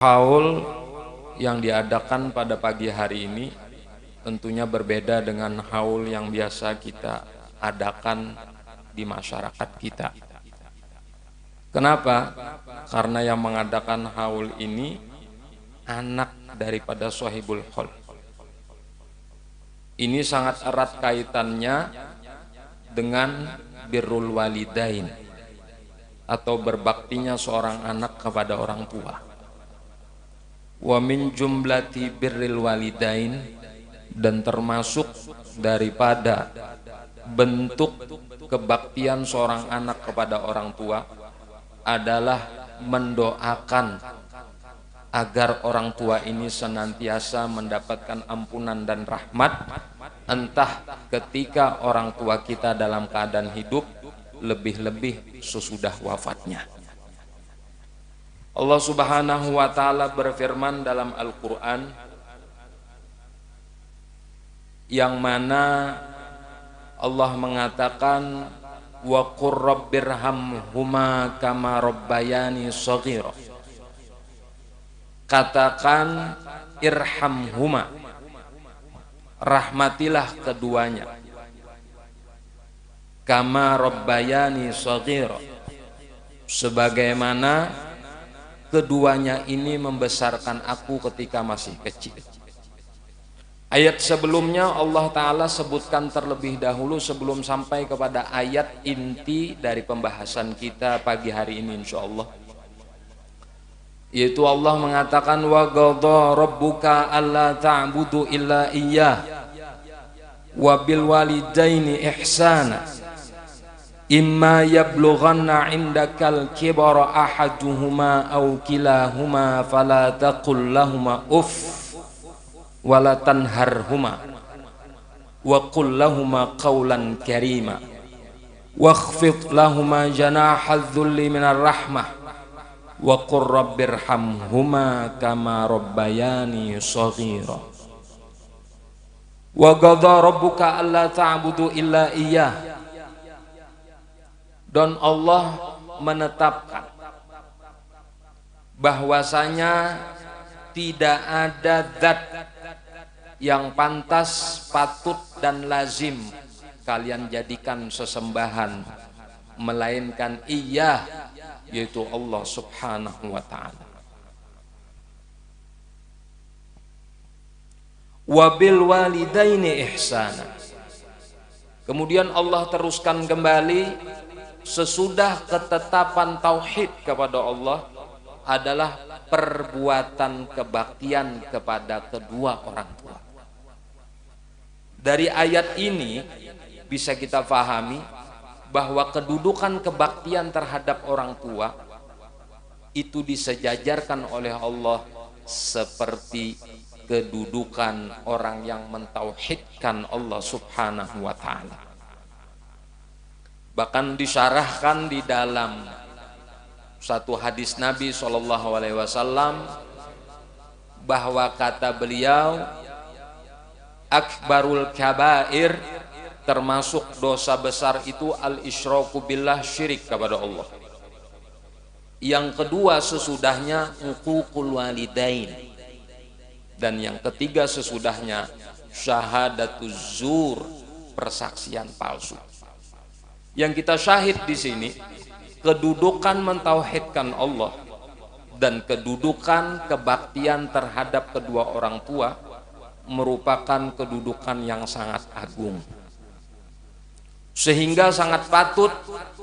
Haul yang diadakan pada pagi hari ini tentunya berbeda dengan haul yang biasa kita adakan di masyarakat kita. Kenapa? Karena yang mengadakan haul ini anak daripada sahibul haul. Ini sangat erat kaitannya dengan birrul walidain atau berbaktinya seorang anak kepada orang tua. Wa min jumlati birril walidain, dan termasuk daripada bentuk kebaktian seorang anak kepada orang tua adalah mendoakan agar orang tua ini senantiasa mendapatkan ampunan dan rahmat, entah ketika orang tua kita dalam keadaan hidup, lebih-lebih sesudah wafatnya. Allah Subhanahu wa ta'ala berfirman dalam Al-Quran, yang mana Allah mengatakan wa qur rabbirhamhuma kama rabbayani shaghira. Katakan irhamhuma, rahmatilah keduanya, kama rabbayani shaghira, sebagaimana keduanya ini membesarkan aku ketika masih kecil. Ayat sebelumnya Allah Ta'ala sebutkan terlebih dahulu sebelum sampai kepada ayat inti dari pembahasan kita pagi hari ini insyaallah, yaitu Allah mengatakan wa qadha rabbuka alla ta'budu illa iyyah wa bil walidaini ihsana imma yablughanna indakal kibara ahaduhuma aw kilahuma fala taqul lahumā uff wala tanharhuma wa qul lahumā qawlan karīmā wakhfid lahumā janāha adh-dhulli minar rahmah wa qur rabbirhamhumā kamā rabbayānī shaghīrā. Wa qadha rabbuka allā ta'budu illā iyyah, dan Allah menetapkan bahwasanya tidak ada zat yang pantas, patut dan lazim kalian jadikan sesembahan melainkan Iya, yaitu Allah Subhanahu wa ta'ala. Wabil walidaini ihsana. Kemudian Allah teruskan kembali, sesudah ketetapan tauhid kepada Allah adalah perbuatan kebaktian kepada kedua orang tua. Dari ayat ini bisa kita fahami bahwa kedudukan kebaktian terhadap orang tua itu disejajarkan oleh Allah seperti kedudukan orang yang mentauhidkan Allah Subhanahu wa ta'ala. Bahkan disyarahkan di dalam satu hadis Nabi SAW bahwa kata beliau, akbarul kabair, termasuk dosa besar itu al-isyraku billah, syirik kepada Allah. Yang kedua sesudahnya uququl walidain, dan yang ketiga sesudahnya syahadatuz zur, persaksian palsu. Yang kita syahid di sini kedudukan mentauhidkan Allah dan kedudukan kebaktian terhadap kedua orang tua merupakan kedudukan yang sangat agung, sehingga sangat patut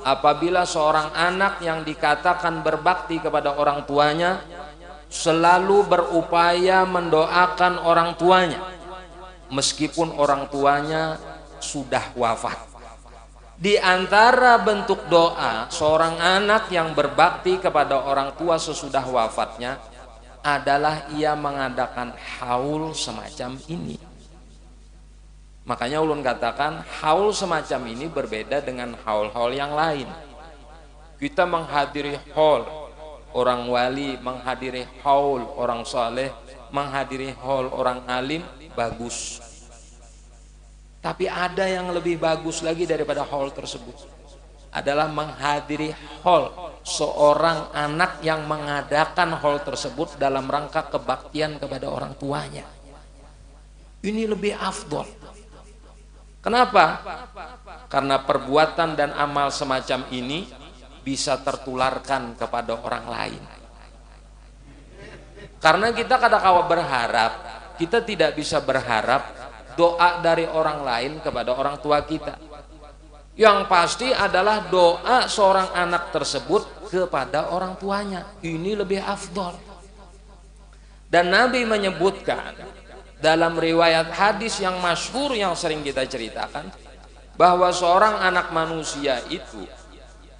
apabila seorang anak yang dikatakan berbakti kepada orang tuanya selalu berupaya mendoakan orang tuanya meskipun orang tuanya sudah wafat. Di antara bentuk doa seorang anak yang berbakti kepada orang tua sesudah wafatnya adalah ia mengadakan haul semacam ini. Makanya ulun katakan haul semacam ini berbeda dengan haul-haul yang lain. Kita menghadiri haul orang wali, menghadiri haul orang saleh, menghadiri haul orang alim, bagus. Tapi ada yang lebih bagus lagi daripada haul tersebut, adalah menghadiri haul seorang anak yang mengadakan hal tersebut dalam rangka kebaktian kepada orang tuanya. Ini lebih afdol. Kenapa? Karena perbuatan dan amal semacam ini bisa tertularkan kepada orang lain. Karena kita kadang-kadang berharap, kita tidak bisa berharap doa dari orang lain kepada orang tua kita. Yang pasti adalah doa seorang anak tersebut kepada orang tuanya. Ini lebih afdol. Dan Nabi menyebutkan dalam riwayat hadis yang masyhur yang sering kita ceritakan, bahwa seorang anak manusia itu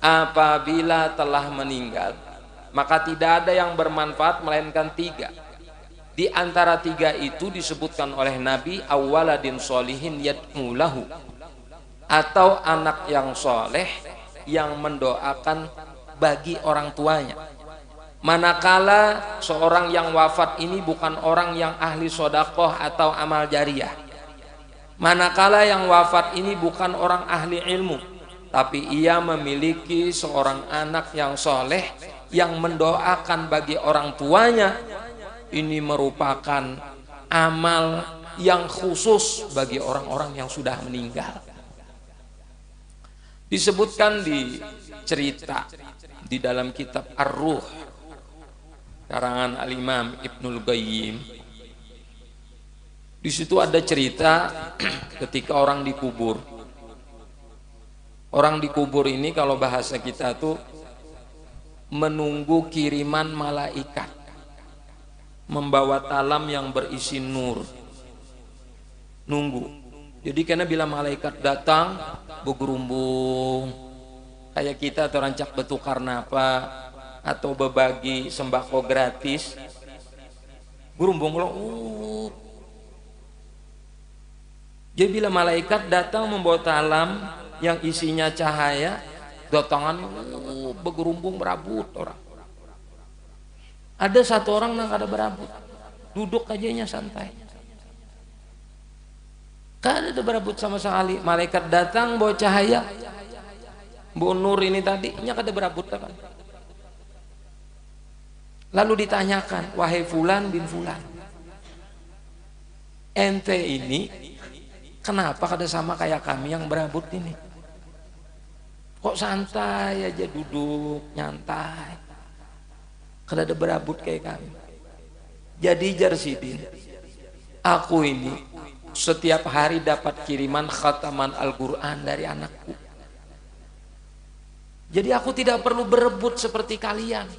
apabila telah meninggal, maka tidak ada yang bermanfaat melainkan 3. Di antara 3 itu disebutkan oleh Nabi, awwaladin sholihin yad'u lahu, atau anak yang soleh yang mendoakan bagi orang tuanya. Manakala seorang yang wafat ini bukan orang yang ahli sodakoh atau amal jariyah, manakala yang wafat ini bukan orang ahli ilmu, tapi ia memiliki seorang anak yang soleh yang mendoakan bagi orang tuanya, ini merupakan amal yang khusus bagi orang-orang yang sudah meninggal. Disebutkan di cerita di dalam kitab Ar-Ruh karangan Al-Imam Ibnul Qayyim. Di situ ada cerita ketika orang dikubur. Orang dikubur ini kalau bahasa kita tuh menunggu kiriman malaikat membawa talam yang berisi nur. Nunggu. Jadi karena bila malaikat datang bergerumbung kayak kita atau rancak betukar napa atau berbagi sembako gratis, gerumbung. Jadi bila malaikat datang membawa talam yang isinya cahaya, datangan bergerumbung berabut orang. Ada satu orang yang kada berabut, duduk ajanya santai. Kada ada berabut sama sekali. Malaikat datang bawa cahaya, bawa nur ini tadi, nya kada berabut kan. Lalu ditanyakan, wahai fulan bin fulan, ente ini kenapa kada sama kayak kami yang berabut ini? Kok santai aja duduk, nyantai, kada ada berabut kayak kami. Jadi Jarsidin, aku ini setiap hari dapat kiriman khataman Al-Quran dari anakku. Jadi aku tidak perlu berebut seperti kalian.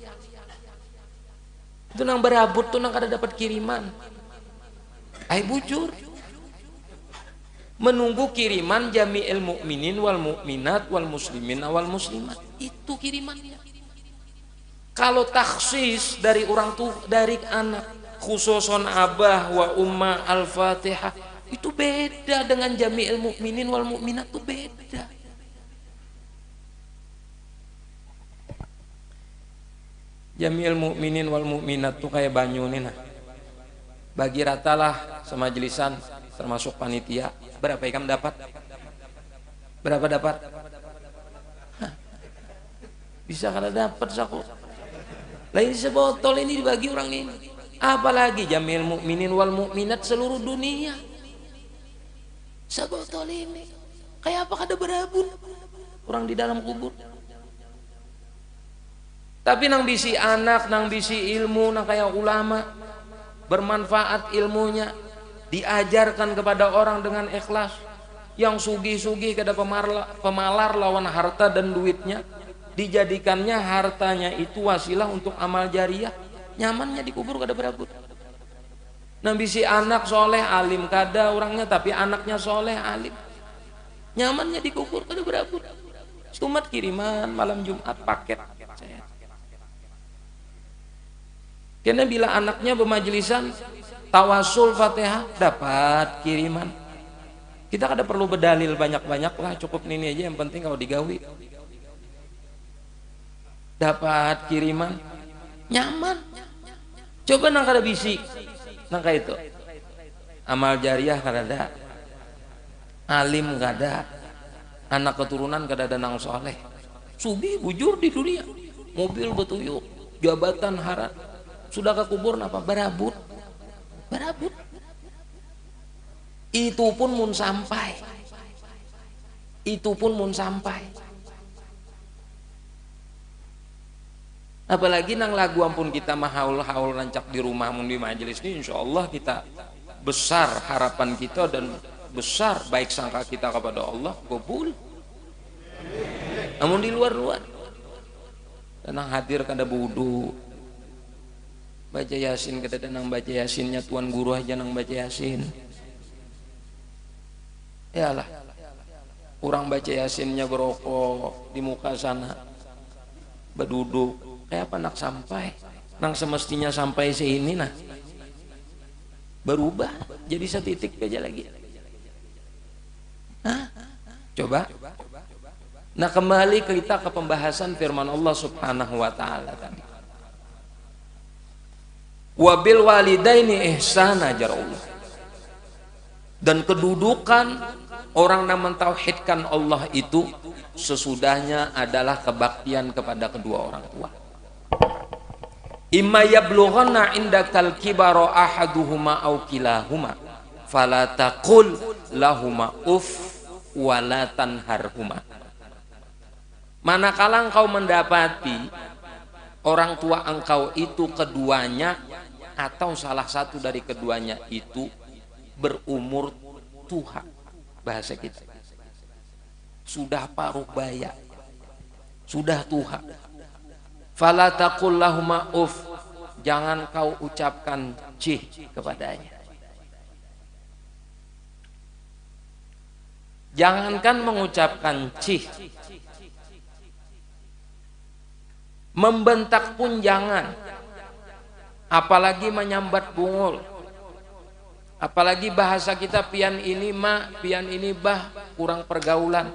Itu nang berabut tuh nang kada dapat kiriman. Ai bujur. Menunggu kiriman jami'il mu'minin wal mu'minat wal muslimin wal muslimat. Itu kirimannya. Kalau taksis dari orang tuh dari anak, khususon abah wa umma al-Fatihah, itu beda dengan jami'il mu'minin wal mu'minat, itu beda. Jami'il mu'minin wal mu'minat tuh kayak banyu nih nah. Bagi ratalah semajelisan termasuk panitia. Berapa ikam dapat? Berapa dapat? Hah. Bisa kada dapat saku. Lain sebotol ini dibagi orang ini. Apalagi jami'il mu'minin wal mu'minat seluruh dunia. Sebotol ini. Kayak apa kada berabun orang di dalam kubur. Tapi nang bisi anak, nang bisi ilmu, nang kayak ulama, bermanfaat ilmunya, diajarkan kepada orang dengan ikhlas. Yang sugih-sugih kada pemalar lawan harta dan duitnya, dijadikannya hartanya itu wasilah untuk amal jariyah, nyamannya dikubur kada berabut. Nang bisi anak soleh alim kada orangnya, tapi anaknya soleh alim, nyamannya dikubur kada berabut. Sumat kiriman malam Jumat paket. Karena bila anaknya bermajlisan tawasul Fatihah dapat kiriman. Kita kada perlu berdalil banyak-banyak lah, cukup ini aja yang penting kalau digawi. Dapat kiriman, nyaman. Coba nang kada bisi, nang kayak itu. Amal jariyah kada ada, alim kada, anak keturunan kada ada nang soleh. Sugi bujur di dunia, mobil betuyuk, jabatan harat, sudah ke kubur apa? Berabut. Itu pun mun sampai. Apalagi nang lagu ampun kita mah haul-haul rancak di rumah mun di majelis ini, insya Allah kita besar harapan kita dan besar baik sangka kita kepada Allah gobul. Namun di luar tenang hadir kada wudu baca yasin, kada tenang baca yasinnya tuan guru aja nang baca yasin. Yalah, kurang baca yasinnya berokok di muka sana, berduduk kayak apa nak sampai nang semestinya sampai sini nah berubah jadi setitik aja lagi. Hah? Coba. Nah kembali kita ke pembahasan firman Allah Subhanahu wa taala tadi. Wabil walidaini ihsana jar Allah. Dan kedudukan orang yang mentauhidkan Allah itu sesudahnya adalah kebaktian kepada kedua orang tua. Imma yablughanna indakal kibara ahaduhuma aw kilahuma fala taqul lahuma uff wala tanharhuma. Manakala engkau mendapati orang tua engkau itu keduanya atau salah satu dari keduanya itu berumur tua, bahasa kita sudah paruh baya, sudah tua, fala taqul lahuma uff, jangan kau ucapkan cih kepadanya. Jangankan mengucapkan cih, membentak pun jangan, apalagi menyambat bungul, apalagi bahasa kita pian ini mah, pian ini bah, kurang pergaulan.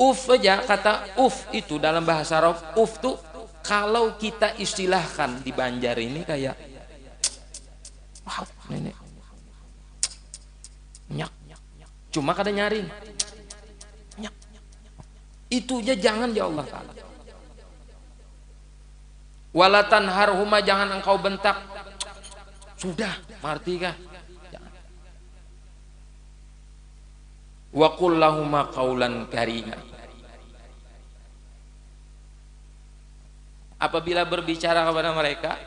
Uf aja, kata uf itu dalam bahasa Arab, uf tuh kalau kita istilahkan di Banjar ini kayak wow, nenek nyak, cuma kada nyaring nyak, itu aja jangan ya Allah Ta'ala. Walatan harhuma, jangan engkau bentak, sudah marti kah, jangan. Wa qul lahuma qaulan karima, apabila berbicara kepada mereka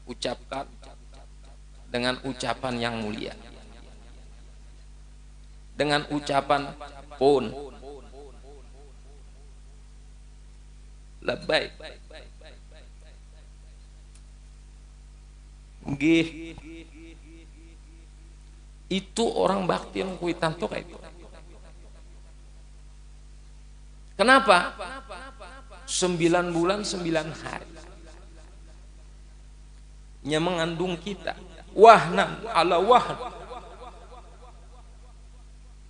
ucapkan dengan ucapan yang mulia, dengan ucapan pun labbaik nggih. Itu orang bakti yang kuitan tuh kayak itu. Kenapa? 9 bulan 9 hari nya mengandung kita, wahnan ala wahn,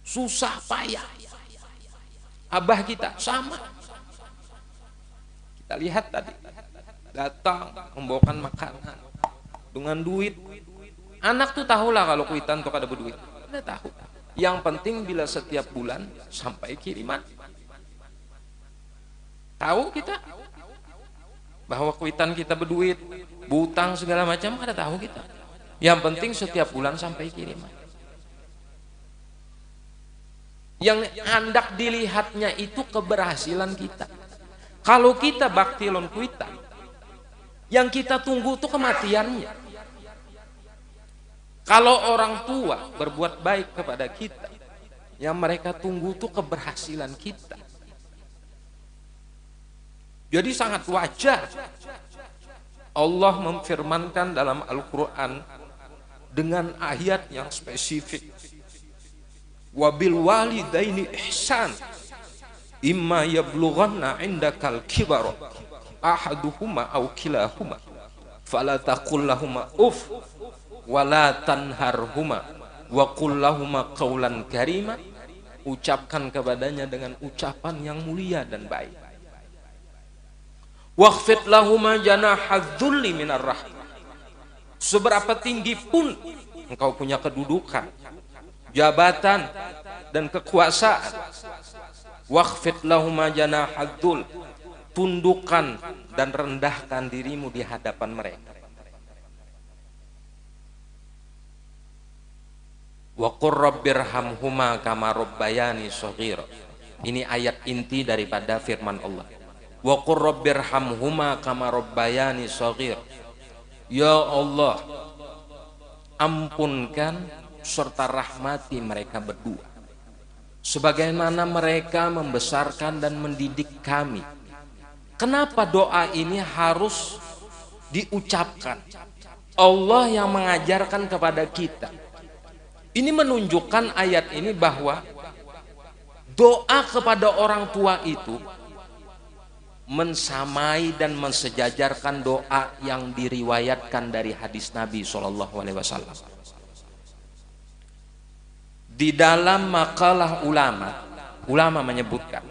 susah payah. Abah kita sama, kita lihat tadi datang membawakan makanan dengan duit. Anak tuh tahulah kalau kuitan tuh kada berduit, udah tahu. Yang penting bila setiap bulan sampai kiriman, tahu kita bahwa kuitan kita berduit, butang segala macam ada tahu kita. Yang penting setiap bulan sampai kiriman. Yang hendak dilihatnya itu keberhasilan kita. Kalau kita bakti lon kuitan, yang kita tunggu itu kematiannya. Kalau orang tua berbuat baik kepada kita, yang mereka tunggu itu keberhasilan kita. Jadi sangat wajar Allah memfirmankan dalam Al-Quran dengan ayat yang spesifik, wabil walidaini ihsan imma yablughanna indakal kibara ahaduhuma aw kilahuma fala taqul lahuma uff wala tanharhuma wa qul lahuma qaulan karima, ucapkan kepadanya dengan ucapan yang mulia dan baik. Wakhfid lahuma janahadzulli minar rahmah, seberapa tinggi pun engkau punya kedudukan, jabatan dan kekuasaan, Wakhfid lahuma janahadzul, tundukkan dan rendahkan dirimu di hadapan mereka. Wa qur rabbirhamhuma kama rabbayani shaghira. Ini ayat inti daripada firman Allah. Wa qur rabbirhamhuma kama rabbayani shaghira. Ya Allah, ampunkan serta rahmati mereka berdua sebagaimana mereka membesarkan dan mendidik kami. Kenapa doa ini harus diucapkan? Allah yang mengajarkan kepada kita. Ini menunjukkan ayat ini bahwa doa kepada orang tua itu mensamai dan mensejajarkan doa yang diriwayatkan dari hadis Nabi SAW. Di dalam makalah ulama menyebutkan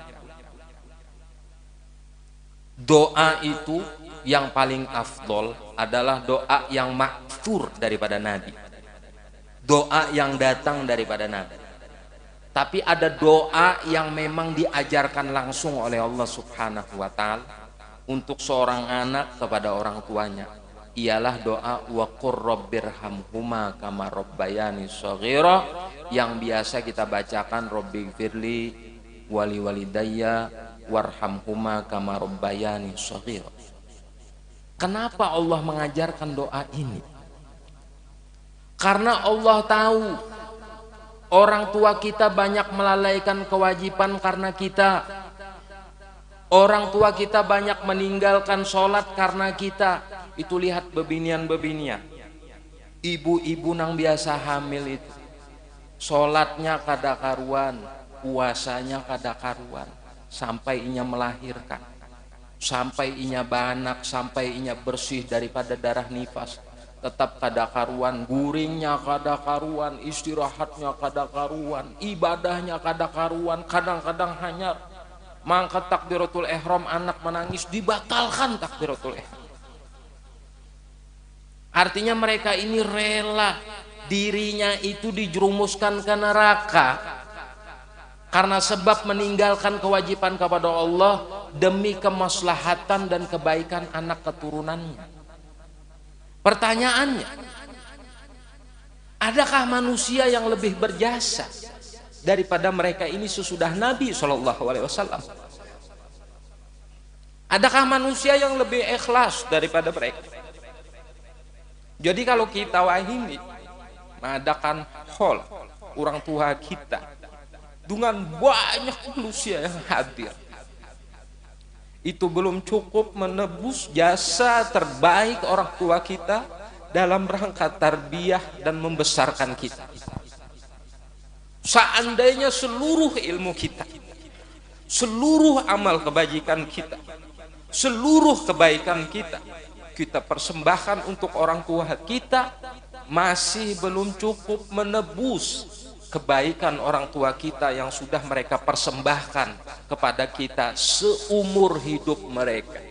doa itu yang paling afdol adalah doa yang ma'thur daripada Nabi, doa yang datang daripada Nabi. Tapi ada doa yang memang diajarkan langsung oleh Allah Subhanahu wa Ta'ala untuk seorang anak kepada orang tuanya, ialah doa wa qur rabbirhamhuma kama rabbayani shaghira, yang biasa kita bacakan rabbighfirli wali walidayya warhamhuma kama rabbayani shaghira. Kenapa Allah mengajarkan doa ini? Karena Allah tahu orang tua kita banyak melalaikan kewajiban karena kita. Orang tua kita banyak meninggalkan sholat karena kita. Itu lihat bebinian-bebinian, ibu-ibu nang biasa hamil itu, sholatnya kada karuan, puasanya kada karuan, sampai inya melahirkan, sampai inya beranak, sampai inya bersih daripada darah nifas, tetap kada karuan, guringnya kada karuan, istirahatnya kada karuan, ibadahnya kada karuan, kadang-kadang hanya mangkat takbiratul ihram, anak menangis dibatalkan takbiratul ihram. Artinya mereka ini rela dirinya itu dijerumuskan ke neraka karena sebab meninggalkan kewajiban kepada Allah demi kemaslahatan dan kebaikan anak keturunannya. Pertanyaannya, adakah manusia yang lebih berjasa daripada mereka ini sesudah Nabi SAW? Adakah manusia yang lebih ikhlas daripada mereka? Jadi kalau kita wahini mengadakan hol orang tua kita dengan banyak manusia yang hadir, itu belum cukup menebus jasa terbaik orang tua kita dalam rangka tarbiyah dan membesarkan kita. Seandainya seluruh ilmu kita, seluruh amal kebajikan kita, seluruh kebaikan kita persembahkan untuk orang tua kita, masih belum cukup menebus kebaikan orang tua kita yang sudah mereka persembahkan kepada kita seumur hidup mereka.